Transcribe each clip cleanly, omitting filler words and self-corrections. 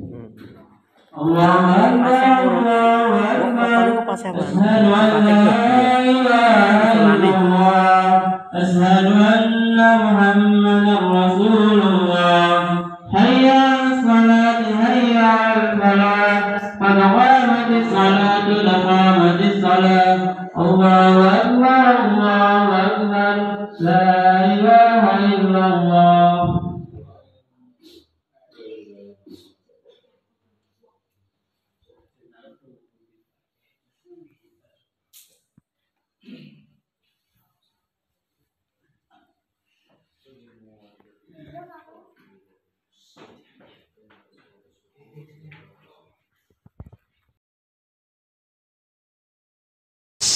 Allahu Akbar, Allahu Akbar. Asyhadu an la ilaha illallah, asyhadu anna Muhammadar Rasulullah. Hayya 'alas salati, hayya 'alal falah. Qad qamatis salatu, qad qamatis salah. Allahu Akbar, Allahu Akbar. La ilaha illallah.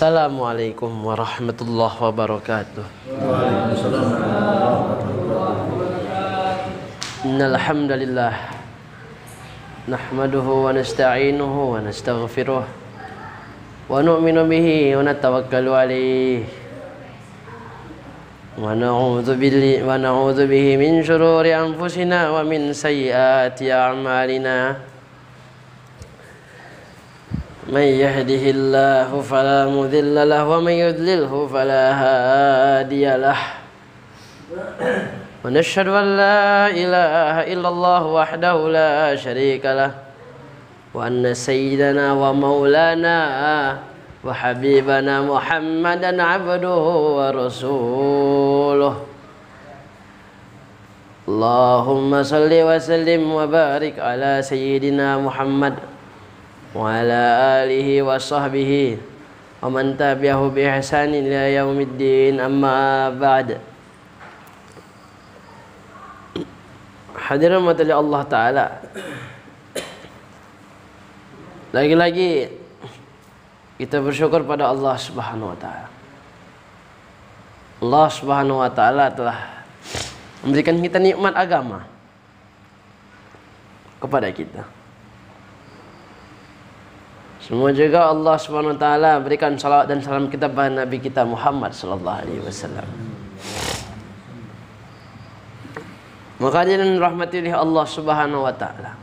Assalamualaikum warahmatullahi wabarakatuh. Waalaikumsalam warahmatullahi wabarakatuh. Innal hamdalillah nahmaduhu wa nasta'inuhu wa nastaghfiruh wa nu'minu bihi wa natawakkalu alayhi wa na'udzu bihi min shururi anfusina wa min sayyiati a'malina. من يهده الله فلا مضل له ومن يضلله فلا هادي له ونشهد أن لا إله إلا الله وحده لا شريك له وأن سيدنا ومولانا وحبيبنا محمدا عبده ورسوله اللهم صل وسلم وبارك على سيدنا محمد وعلى آله وصحبه ومن تبعه بإحسان إلى يوم الدين. أما بعد. Hadirin mati Allah Ta'ala, lagi-lagi kita bersyukur pada Allah Subhanahu wa Ta'ala. Allah Subhanahu wa Ta'ala telah memberikan kita nikmat agama kepada kita. Semua juga Allah Subhanahu wa Ta'ala berikan salawat dan salam kita kepada Nabi kita Muhammad sallallahu alaihi wasallam. Maka hadirin rahmati Allah Subhanahu wa Ta'ala,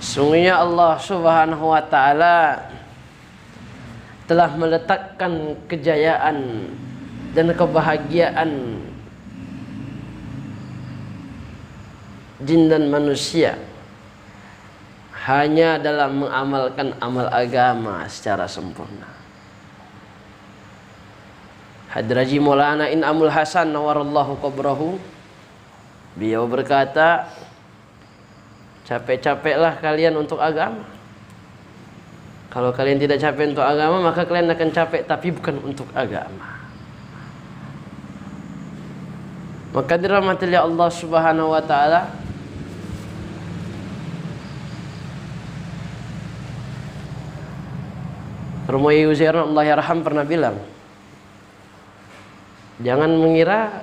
sungguhnya Allah Subhanahu wa Ta'ala telah meletakkan kejayaan dan kebahagiaan jin dan manusia hanya dalam mengamalkan amal agama secara sempurna. Hadraji Maulana In'amul Hasan nawarallahu qabrahu, beliau berkata, capek-capeklah kalian untuk agama. Kalau kalian tidak capek untuk agama, maka kalian akan capek tapi bukan untuk agama. Maka dirahmati Allah Subhanahu wa Ta'ala, Romoyi Uzairan Allah yarham pernah bilang, jangan mengira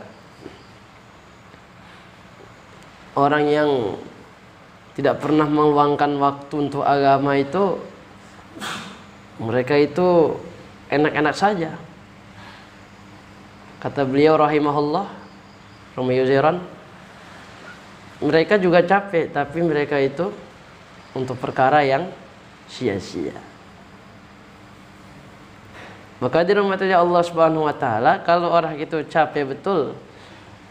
orang yang tidak pernah meluangkan waktu untuk agama itu mereka itu enak-enak saja. Kata beliau rahimahullah, Romoyi Uzairan, mereka juga capek tapi mereka itu untuk perkara yang sia-sia. Maka dirahmati Allah Subhanahu wa Ta'ala, kalau orang itu capek betul,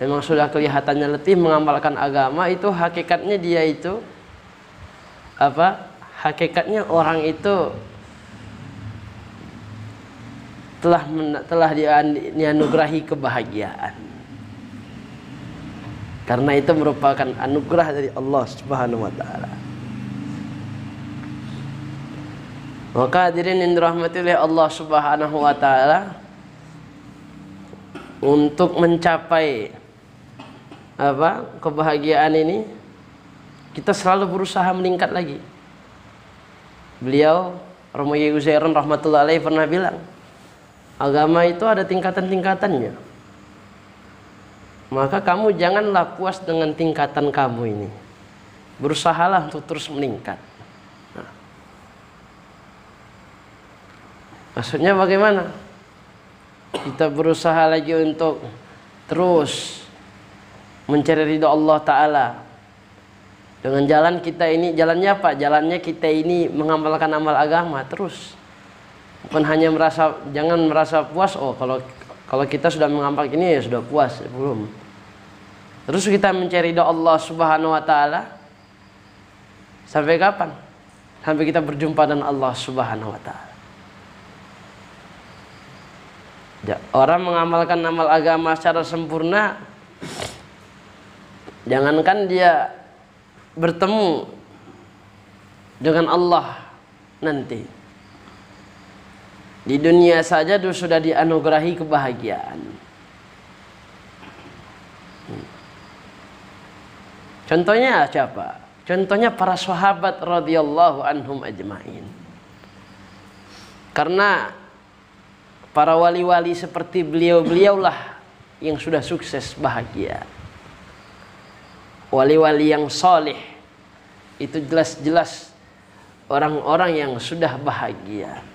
memang sudah kelihatannya letih mengamalkan agama, itu hakikatnya dia itu apa? Hakikatnya orang itu telah dianugerahi kebahagiaan. Karena itu merupakan anugerah dari Allah Subhanahu wa Ta'ala. Maka hadirin yang dirahmati oleh Allah Subhanahu wa Ta'ala, untuk mencapai kebahagiaan ini, kita selalu berusaha meningkat lagi. Beliau Romoyi Uzairan rahmatullahi alaihi pernah bilang, agama itu ada tingkatan-tingkatannya. Maka kamu janganlah puas dengan tingkatan kamu ini, berusahalah untuk terus meningkat. Maksudnya bagaimana? Kita berusaha lagi untuk terus mencari ridha Allah Ta'ala Dengan jalan kita ini, jalannya apa? Jalannya kita ini mengamalkan amal agama terus. Bukan hanya merasa, jangan merasa puas, oh kalau kita sudah mengamalkan ini ya sudah puas, belum. Terus kita mencari doa Allah Subhanahu wa taala sampai kapan? Sampai kita berjumpa dengan Allah Subhanahu wa taala. Orang mengamalkan amal agama secara sempurna, jangankan dia bertemu dengan Allah nanti, di dunia saja sudah dianugerahi kebahagiaan. Contohnya siapa? Contohnya para sahabat radhiyallahu anhum ajmain. Karena para wali-wali seperti beliau-beliaulah yang sudah sukses bahagia. Wali-wali yang soleh itu jelas-jelas orang-orang yang sudah bahagia.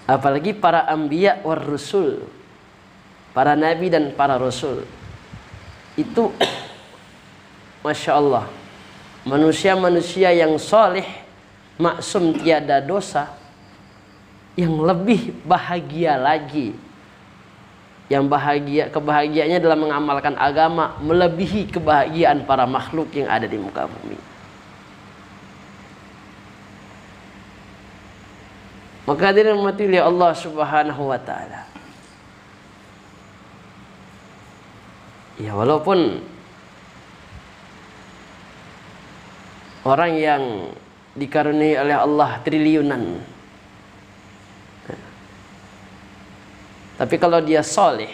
Apalagi para anbiya war rusul, para nabi dan para rasul. Itu Masya Allah, manusia-manusia yang soleh, maksum tiada dosa, yang lebih bahagia lagi. Yang kebahagiaannya dalam mengamalkan agama melebihi kebahagiaan para makhluk yang ada di muka bumi. Maka hadirin rahmati Allah Subhanahu wa taala. Ya, walaupun orang yang dikaruniai oleh Allah triliunan, tapi kalau dia soleh,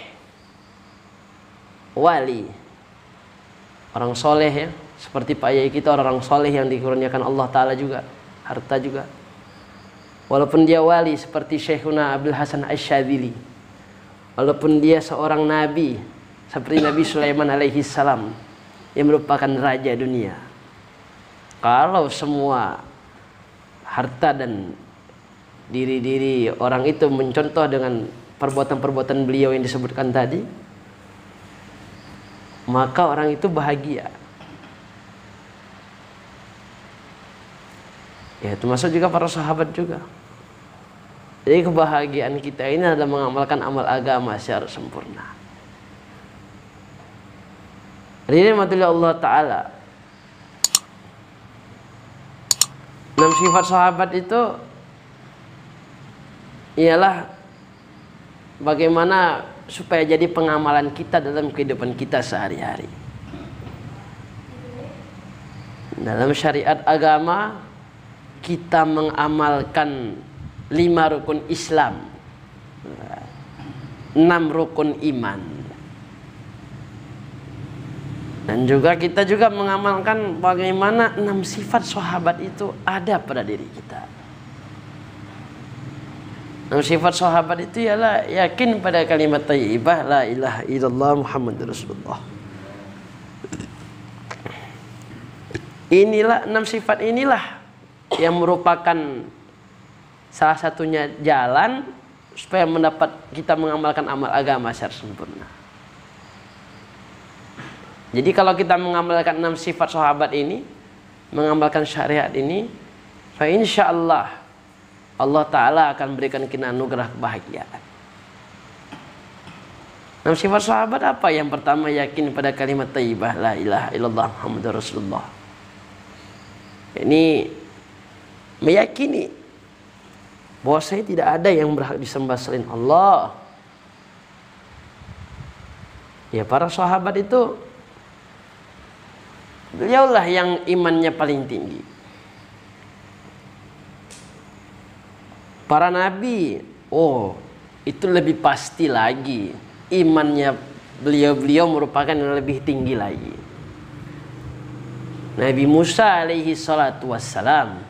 wali, orang soleh ya, seperti Pak Yai kita orang soleh yang dikurniakan Allah Ta'ala juga, harta juga. Walaupun dia wali seperti Syekhuna Abdul Hasan Asyadzili, walaupun dia seorang nabi seperti Nabi Sulaiman alaihi salam yang merupakan raja dunia, kalau semua harta dan diri-diri orang itu mencontoh dengan perbuatan-perbuatan beliau yang disebutkan tadi, maka orang itu bahagia. Ya, termasuk juga para sahabat juga. Jadi kebahagiaan kita ini adalah mengamalkan amal agama secara sempurna. Ini rahmatullah Allah Ta'ala. 6 sifat sahabat itu ialah bagaimana supaya jadi pengamalan kita dalam kehidupan kita sehari-hari. Dalam syariat agama kita mengamalkan 5 rukun Islam, 6 rukun iman, dan juga kita juga mengamalkan bagaimana 6 sifat sahabat itu ada pada diri kita. 6 sifat sahabat itu ialah yakin pada kalimat thayyibah la ilaha illallah Muhammadur Rasulullah. Inilah 6 sifat inilah yang merupakan salah satunya jalan supaya kita mengamalkan amal agama secara sempurna. Jadi kalau kita mengamalkan 6 sifat sahabat ini, mengamalkan syariat ini, fa insyaallah Allah Ta'ala akan berikan kita anugerah kebahagiaan. 6 sifat sahabat apa? Yang pertama, yakin pada kalimat thayyibah la ilaha illallah Muhammadur Rasulullah. Ini meyakini bahwa saya tidak ada yang berhak disembah selain Allah. Ya, para sahabat itu beliaulah yang imannya paling tinggi. Para nabi, oh itu lebih pasti lagi, imannya beliau-beliau merupakan yang lebih tinggi lagi. Nabi Musa alaihi salatu wassalam,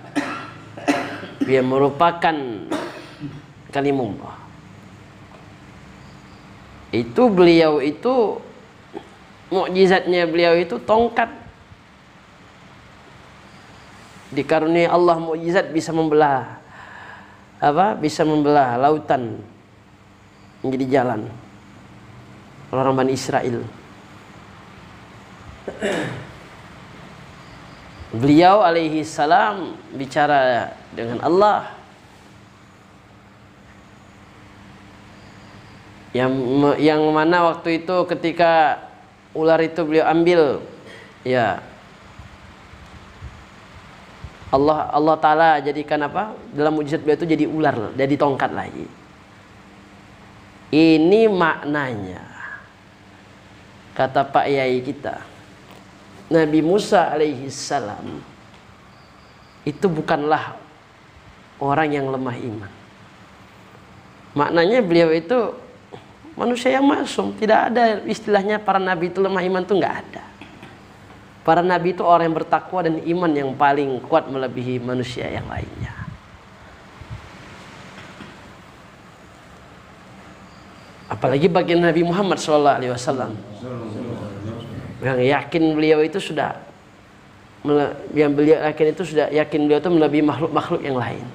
dia merupakan kalimullah. Itu beliau itu mukjizatnya beliau itu tongkat. Dikaruniai Allah mukjizat bisa membelah bisa membelah lautan menjadi jalan. Orang Bani Israel. Beliau alaihi salam bicara dengan Allah. Yang mana waktu itu ketika ular itu beliau ambil, ya Allah Ta'ala jadikan apa? Dalam mujizat beliau itu jadi ular, jadi tongkat lagi. Ini maknanya, kata Pak Yai kita, Nabi Musa alaihi salam itu bukanlah orang yang lemah iman. Maknanya beliau itu manusia yang maksum. Tidak ada istilahnya para nabi itu lemah iman, itu nggak ada. Para nabi itu orang yang bertakwa dan iman yang paling kuat melebihi manusia yang lainnya. Apalagi bagian Nabi Muhammad SAW, yang yakin beliau itu sudah, yang beliau yakin itu sudah yakin beliau itu melebihi makhluk-makhluk yang lain.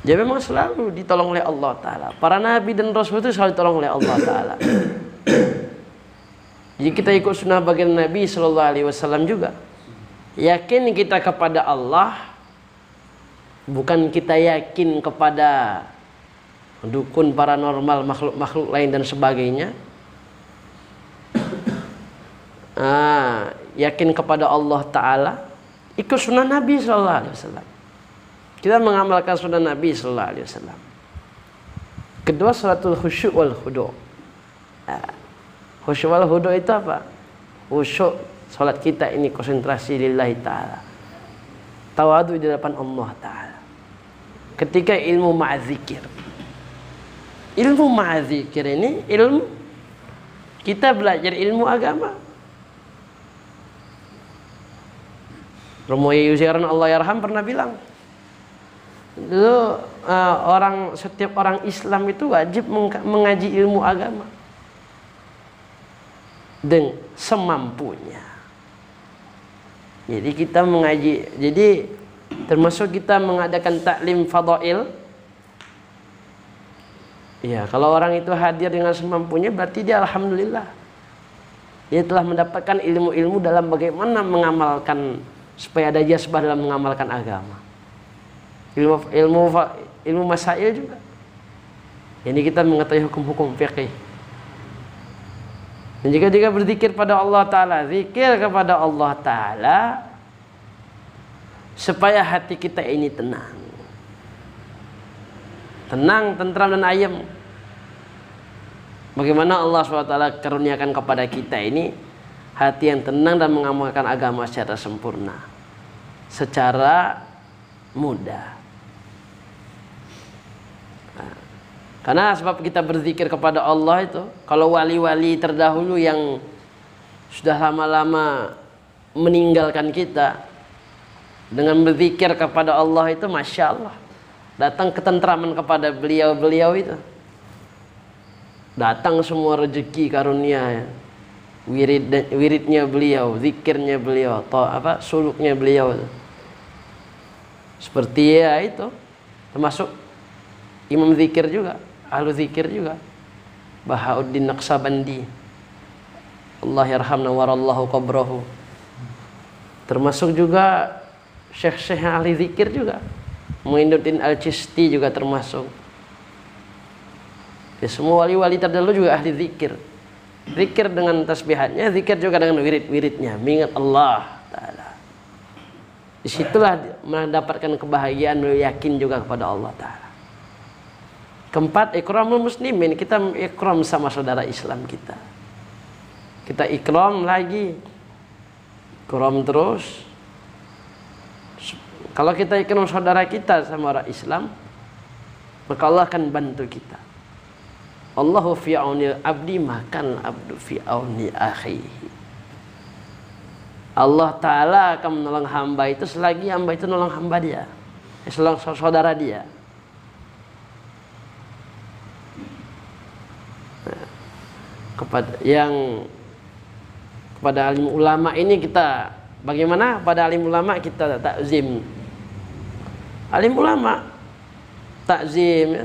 Jadi memang selalu ditolong oleh Allah Ta'ala. Para nabi dan rasul itu selalu ditolong oleh Allah Ta'ala. Jadi kita ikut sunnah bagian Nabi SAW juga. Yakin kita kepada Allah, bukan kita yakin kepada dukun, paranormal, makhluk-makhluk lain dan sebagainya. Yakin kepada Allah Ta'ala, ikut sunnah Nabi SAW. Kita mengamalkan sunnah Nabi SAW. Kedua, salatul khusyuk wal khudu'. Khusyuk wal khudu' itu apa? Khusyuk salat kita ini konsentrasi lillahi ta'ala, tawadu di depan Allah Ta'ala. Ketika ilmu ma'adzikir, ilmu ma'adzikir ini ilmu kita belajar ilmu agama. Romo Yuziran Allah Yarham pernah bilang, dulu setiap orang Islam itu wajib mengaji ilmu agama dengan semampunya. Jadi kita mengaji, jadi termasuk kita mengadakan taklim fadail. Ya, kalau orang itu hadir dengan semampunya, berarti dia alhamdulillah, dia telah mendapatkan ilmu-ilmu dalam bagaimana mengamalkan, supaya ada jazbah dalam mengamalkan agama. Ilmu masail juga. Ini kita mengetahui hukum-hukum fikih. Dan jika berzikir pada Allah Ta'ala, zikir kepada Allah Ta'ala supaya hati kita ini tenang, tentram dan ayem. Bagaimana Allah SWT karuniakan kepada kita ini hati yang tenang dan mengamalkan agama secara sempurna, secara mudah. Karena sebab kita berzikir kepada Allah itu, kalau wali-wali terdahulu yang sudah lama-lama meninggalkan kita, dengan berzikir kepada Allah itu, Masya Allah, datang ketentraman kepada beliau-beliau itu. Datang semua rezeki karunia, wiridnya beliau, zikirnya beliau, suluknya beliau. Seperti ya itu, termasuk imam zikir juga, ahlu zikir juga, Bahauddin Naqsabandi, Allah yarhamna warallahu qabrahu. Termasuk juga syekh-syekh ahli zikir juga, Muinuddin Al-Chisti juga termasuk. Ya, semua wali-wali terdahulu juga ahli zikir. Zikir dengan tasbihatnya, zikir juga dengan wirid-wiridnya, mengingat Allah Ta'ala. Disitulah mendapatkan kebahagiaan, yakin juga kepada Allah Ta'ala. Keempat, ikramul muslimin, kita ikram sama saudara Islam kita. Kita ikram lagi, ikram terus. Kalau kita ikram saudara kita sama orang Islam, maka Allah akan bantu kita. Allahu fi auni abdi, makan abdu fi auni akhihi. Allah Ta'ala akan menolong hamba itu selagi hamba itu nolong hamba dia, selagi saudara dia. Kepada alim ulama ini kita bagaimana? Pada alim ulama kita takzim. Alim ulama takzim ya,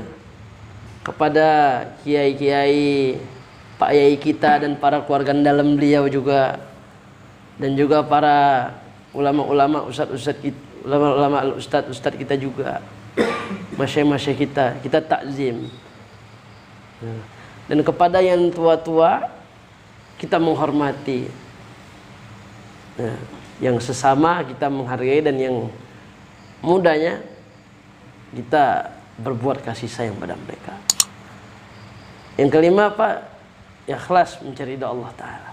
kepada kiai-kiai, Pak Yai kita dan para keluarga dalam beliau juga. dan juga para ulama-ulama ustadz kita juga, masyayikh kita takzim. Dan kepada yang tua-tua kita menghormati, yang sesama kita menghargai, dan yang mudanya kita berbuat kasih sayang pada mereka. Yang kelima apa? Ikhlas mencari ridha Allah Ta'ala.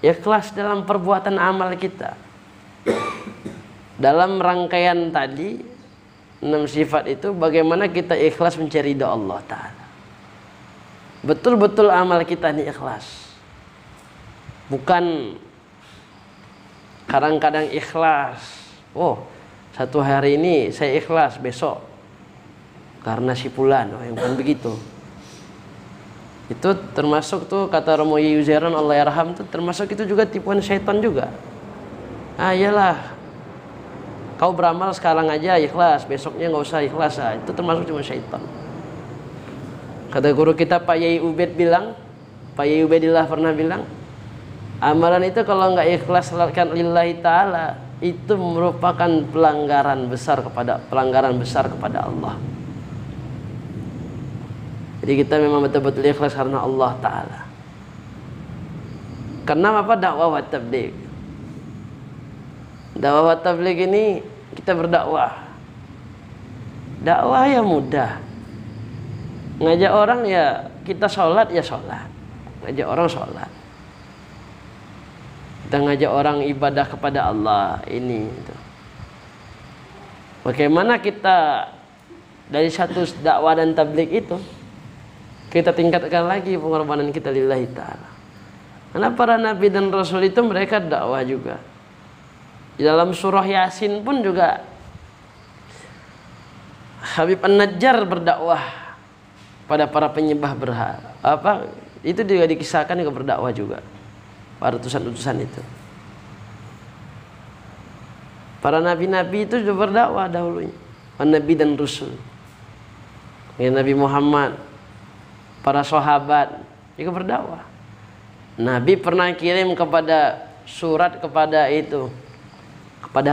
Ikhlas dalam perbuatan amal kita. Dalam rangkaian tadi 6 sifat itu, bagaimana kita ikhlas mencari ridha Allah Ta'ala. Betul-betul amal kita ini ikhlas. Bukan kadang-kadang ikhlas. Oh, satu hari ini saya ikhlas, besok karena si fulan. Oh, yang bukan begitu. Itu termasuk tuh kata Romo Yuzairan Allah yarham, tuh termasuk itu juga tipuan syaitan juga. Ah iyalah, kau beramal sekarang aja ikhlas, besoknya nggak usah ikhlas. Ah, itu termasuk cuma syaitan. Kata guru kita Pak Yai Ubaid bilang, Pak Yai Ubaidillah pernah bilang, amalan itu kalau nggak ikhlas lakukan lillahi ta'ala, itu merupakan pelanggaran besar kepada Allah. Jadi kita memang betul-betul ikhlas karena Allah Ta'ala. Karena apa? Dakwah wa tabligh. Dakwah wa tabligh ini kita berdakwah. Dakwah ya mudah. Ngajak orang ya kita sholat ya sholat. Ngajak orang sholat. Kita ngajak orang ibadah kepada Allah ini. Gitu. Bagaimana kita dari satu dakwah dan tabligh itu kita tingkatkan lagi pengorbanan kita lillahi ta'ala. Karena para nabi dan rasul itu mereka dakwah juga. Di dalam surah Yasin pun juga Habib An-Najjar berdakwah pada para penyembah berhala. Itu juga dikisahkan juga berdakwah juga. Para utusan-utusan itu. Para nabi-nabi itu juga berdakwah dahulunya. Para nabi dan rasul. Ya, Nabi Muhammad, para sahabat juga berdakwah. Nabi pernah kirim surat kepada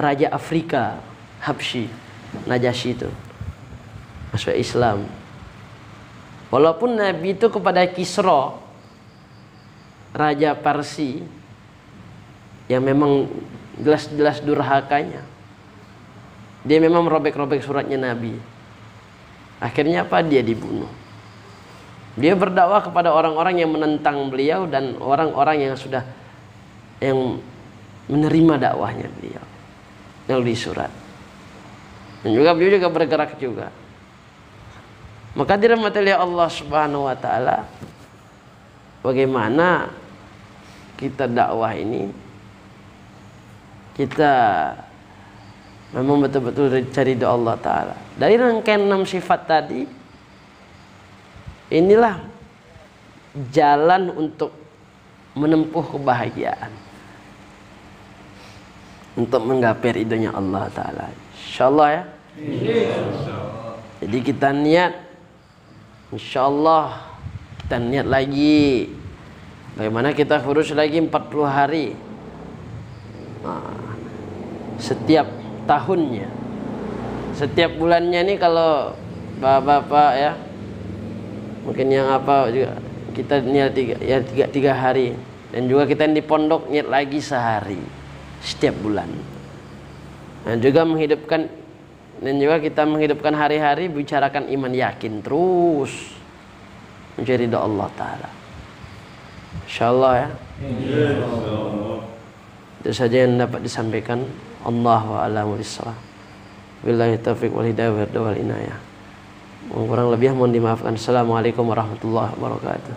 Raja Afrika, Habsyi, Najasyi itu masuk Islam. Walaupun Nabi itu kepada Kisra, Raja Parsi, yang memang jelas-jelas durhakanya, dia memang merobek-robek suratnya Nabi. Akhirnya apa? Dia dibunuh. Dia berdakwah kepada orang-orang yang menentang beliau dan orang-orang yang menerima dakwahnya beliau melalui surat. Dan juga beliau juga bergerak juga. Maka dirahmati oleh Allah Subhanahu wa taala, bagaimana kita dakwah ini, kita memang betul-betul cari doa Allah Ta'ala. Dari rangkaian 6 sifat tadi, inilah jalan untuk menempuh kebahagiaan, untuk menggapai ridhonya Allah Ta'ala. InsyaAllah ya. Jadi kita niat, InsyaAllah kita niat lagi bagaimana kita kurus lagi 40 hari setiap tahunnya, setiap bulannya nih. Kalau bapak-bapak ya, mungkin yang apa juga, kita niat 3 hari. Dan juga kita di pondok niat lagi sehari setiap bulan. Dan juga kita menghidupkan hari-hari bicarakan iman yakin terus mencari doa Allah Ta'ala. InsyaAllah ya. Itu saja yang dapat disampaikan. Allahu a'lamu bissawab. Billahi taufiq wal hidayah wal inayah. Kurang lebih mohon dimaafkan. Assalamualaikum warahmatullahi wabarakatuh.